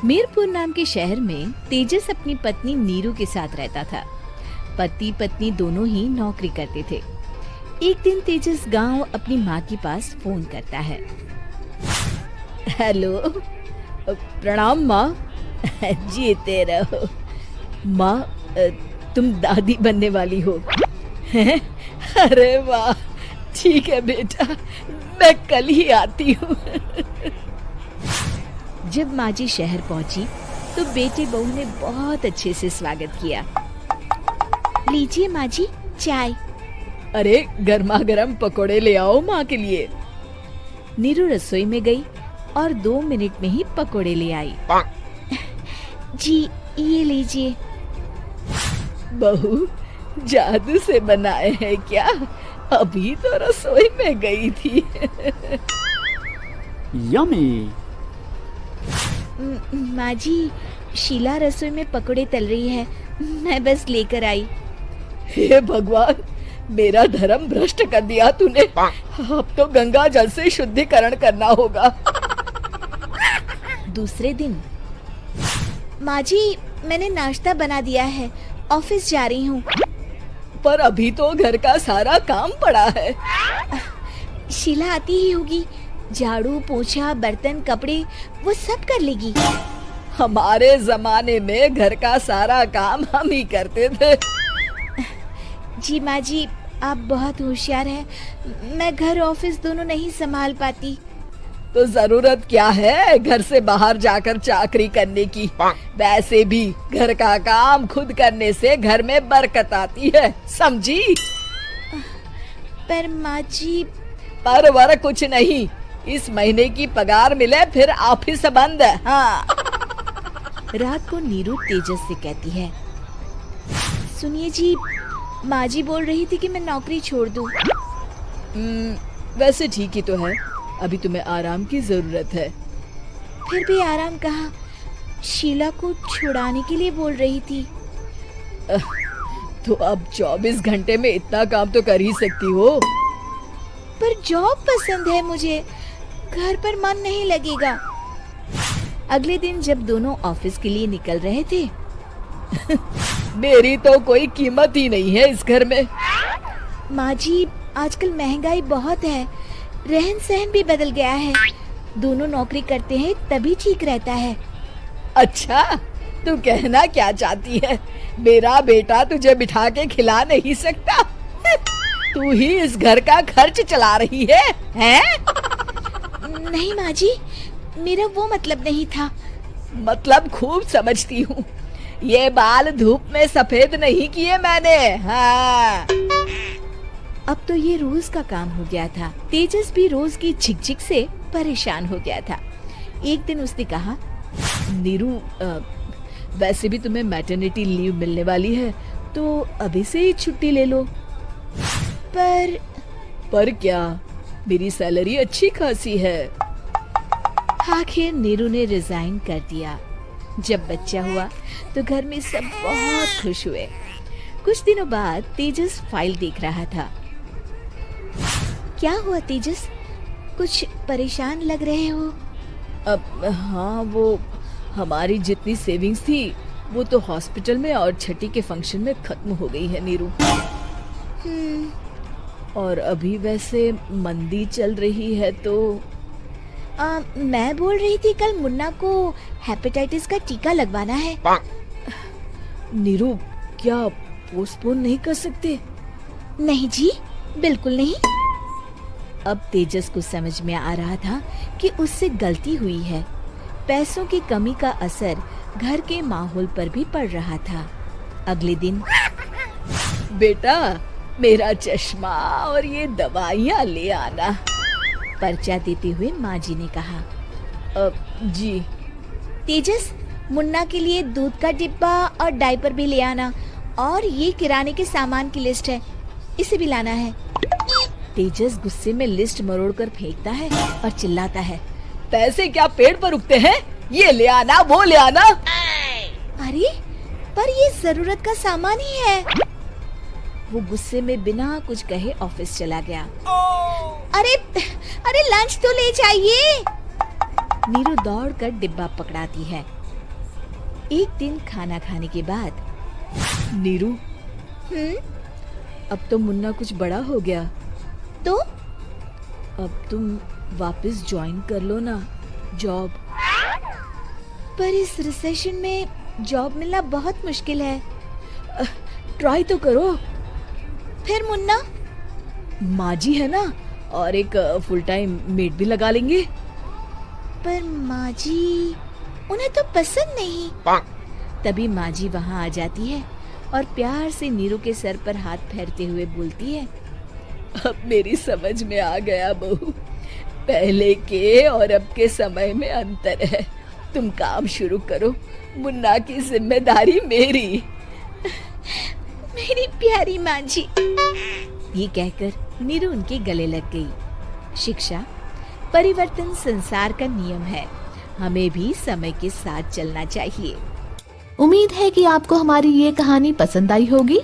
मीरपुर नाम के शहर में तेजस अपनी पत्नी नीरू के साथ रहता था। पति पत्नी दोनों ही नौकरी करते थे। एक दिन तेजस गांव अपनी माँ के पास फोन करता है। हेलो, प्रणाम माँ। जीते रहो माँ, तुम दादी बनने वाली हो हैं? अरे वाह, ठीक है बेटा, मैं कल ही आती हूँ। जब माँ जी शहर पहुंची तो बेटे बहू ने बहुत अच्छे से स्वागत किया। लीजिए माँ जी चाय। अरे गर्मा गर्म पकोड़े ले आओ माँ के लिए। नीरू रसोई में गई और 2 मिनट में ही पकोड़े ले आई। जी ये लीजिए। बहू जादू से बनाए हैं क्या? अभी तो रसोई में गई थी। यम्मी। माँ जी, शीला रसोई में पकोड़े तल रही है, मैं बस लेकर आई। हे भगवान, मेरा धर्म भ्रष्ट कर दिया तूने। अब तो गंगा जल से शुद्धिकरण करना होगा। दूसरे दिन, माँ जी मैंने नाश्ता बना दिया है, ऑफिस जा रही हूँ। पर अभी तो घर का सारा काम पड़ा है। शीला आती ही होगी, झाड़ू पोछा बर्तन कपड़े वो सब कर लेगी। हमारे जमाने में घर का सारा काम हम ही करते थे। जी माँ जी, आप बहुत होशियार हैं, मैं घर ऑफिस दोनों नहीं संभाल पाती। तो जरूरत क्या है घर से बाहर जाकर चाकरी करने की? वैसे भी घर का काम खुद करने से घर में बरकत आती है, समझी? पर माँ जी। पर वर कुछ नहीं, इस महीने की पगार मिले फिर ऑफिस बंद। हाँ। रात को नीरू तेजस से कहती है, सुनिए जी, माँ जी बोल रही थी कि मैं नौकरी छोड़ दूं। वैसे ठीक ही तो है, अभी तुम्हें आराम की जरूरत है। फिर भी आराम कहाँ, शीला को छुड़ाने के लिए बोल रही थी। तो अब 24 घंटे में इतना काम तो कर ही सकती हो। पर जॉब पसंद है मुझे, घर पर मन नहीं लगेगा। अगले दिन जब दोनों ऑफिस के लिए निकल रहे थे मेरी तो कोई कीमत ही नहीं है इस घर में। माँ जी, आजकल महंगाई बहुत है, रहन सहन भी बदल गया है, दोनों नौकरी करते हैं तभी ठीक रहता है। अच्छा, तू कहना क्या चाहती है? मेरा बेटा तुझे बिठा के खिला नहीं सकता? तू ही इस घर का खर्च चला रही है, हैं? नहीं माँ जी, मेरा वो मतलब नहीं था। मतलब खूब समझती हूँ, ये बाल धूप में सफेद नहीं किए मैंने। हाँ। अब तो ये रोज का काम हो गया था। तेजस भी रोज की झिकझिक से परेशान हो गया था। एक दिन उसने कहा, नीरू, वैसे भी तुम्हें मैटरनिटी लीव मिलने वाली है, तो अभी से ही छुट्टी ले लो। पर क्या, मेरी सैलरी अच्छी खासी है। आखिर नीरू ने रिजाइन कर दिया। जब बच्चा हुआ तो घर में सब बहुत खुश हुए। कुछ दिनों बाद तेजस फाइल देख रहा था। क्या हुआ तेजस, कुछ परेशान लग रहे हो? अब हाँ, वो हमारी जितनी सेविंग्स थी वो तो हॉस्पिटल में और छठी के फंक्शन में खत्म हो गई है नीरू। और अभी वैसे मंदी चल रही है तो मैं बोल रही थी कल मुन्ना को हेपेटाइटिस का टीका लगवाना है। नीरू, क्या पोस्टपोन नहीं कर सकते? नहीं जी, बिल्कुल नहीं। अब तेजस को समझ में आ रहा था कि उससे गलती हुई है। पैसों की कमी का असर घर के माहौल पर भी पड़ रहा था। अगले दिन, बेटा मेरा चश्मा और ये दवाइयाँ ले आना, पर्चा देते हुए माँ जी ने कहा। जी। तेजस, मुन्ना के लिए दूध का डिब्बा और डायपर भी ले आना, और ये किराने के सामान की लिस्ट है, इसे भी लाना है। तेजस गुस्से में लिस्ट मरोड़कर फेंकता है और चिल्लाता है, पैसे क्या पेड़ पर उगते हैं? ये ले आना, वो ले आना। अरे पर ये जरूरत का सामान ही है। वो गुस्से में बिना कुछ कहे ऑफिस चला गया। अरे लंच तो ले जाइए। नीरू दौड़कर डिब्बा पकड़ाती है। एक दिन खाना खाने के बाद, नीरू, अब तो मुन्ना कुछ बड़ा हो गया, तो अब तुम वापस ज्वाइन कर लो ना जॉब। पर इस रिसेशन में जॉब मिलना बहुत मुश्किल है। ट्राई तो करो। फिर मुन्ना? माँ जी है ना, और एक फुल टाइम मेड भी लगा लेंगे। पर माँ जी, उन्हें तो पसंद नहीं। तभी माँ जी वहाँ आ जाती है और प्यार से नीरू के सर पर हाथ फेरते हुए बोलती है, अब मेरी समझ में आ गया बहू, पहले के और अब के समय में अंतर है। तुम काम शुरू करो, मुन्ना की जिम्मेदारी मेरी। मेरी प्यारी माँ जी। ये कहकर नीरू उनके गले लग गई। शिक्षा, परिवर्तन संसार का नियम है, हमें भी समय के साथ चलना चाहिए। उम्मीद है कि आपको हमारी ये कहानी पसंद आई होगी।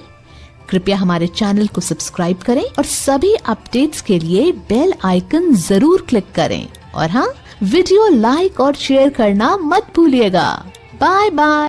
कृपया हमारे चैनल को सब्सक्राइब करें और सभी अपडेट्स के लिए बेल आइकन जरूर क्लिक करें। और हाँ, वीडियो लाइक और शेयर करना मत भूलिएगा। Bye bye.